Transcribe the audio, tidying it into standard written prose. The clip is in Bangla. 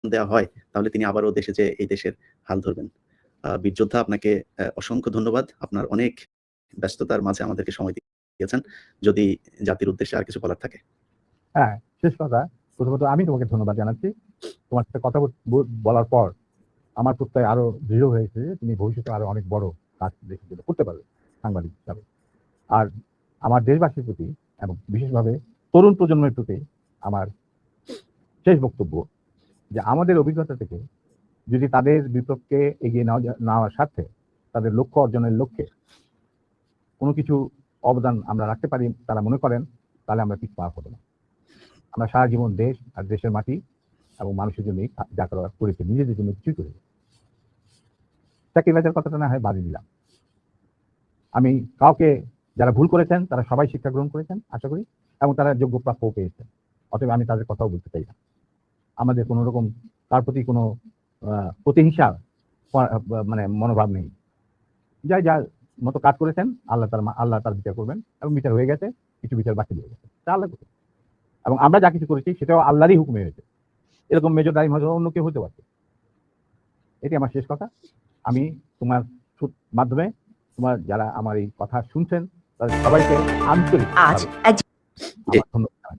দেওয়া হয়, তাহলে তিনি আবারও দেশে যেয়ে এই দেশের হাল ধরবেন। বীর যোদ্ধা, আপনাকে অসংখ্য ধন্যবাদ। আপনার অনেক ব্যস্ততার মাঝে আমাদেরকে সময় দিয়েছেন। যদি জাতির উদ্দেশ্যে আর কিছু বলার থাকে। হ্যাঁ, শেষ কথা, প্রথমত আমি তোমাকে ধন্যবাদ জানাচ্ছি। তোমার সাথে কথা বলার পর আমার প্রত্যয় আরো দৃঢ় হয়েছে যে তুমি ভবিষ্যতে আরো অনেক বড় কাজ দেশের জন্য করতে পারবে সাংবাদিক হিসাবে। আর আমার দেশবাসীর প্রতি এবং বিশেষভাবে তরুণ প্রজন্মের প্রতি আমার শেষ বক্তব্য যে আমাদের অভিজ্ঞতা থেকে যদি তাদের বিপক্ষে এগিয়ে নেওয়ার স্বার্থে, তাদের লক্ষ্য অর্জনের লক্ষ্যে কোনো কিছু অবদান আমরা রাখতে পারি তারা মনে করেন, তাহলে আমরা পিছপা হবো না। আমরা সারা জীবন দেশ আর দেশের মাটি এবং মানুষের জন্য যা করার করেছে, নিজেদের জন্য কিছুই করি। চাকরিবাজার কথাটা না হয় বাদই দিলাম। আমি কাউকে, যারা ভুল করেছেন তারা সবাই শিক্ষা গ্রহণ করেছেন আশা করি, এবং তারা যোগ্য প্রাপ্য পেয়েছেন। অতএব আমি তাদের কথাও বলতে চাই না। আমাদের কোনো রকম তার প্রতি কোনো প্রতিহিংসা মানে মনোভাব নেই। যার মতো কাজ করেছেন আল্লাহ তার বিচার করবেন, এবং বিচার হয়ে গেছে, কিছু বিচার বাকি রয়ে গেছে, তা আল্লাহ করবে। এবং আমরা যা কিছু করেছি সেটাও আল্লাহরই হুকুমে হয়েছে। এরকম মেজর দায়ী হয়তো অন্য কেউ হতে পারছে। এটি আমার শেষ কথা। আমি তোমার মাধ্যমে তোমার যারা আমার এই কথা শুনছেন তাদের সবাইকে আন্তরিক ধন্যবাদ।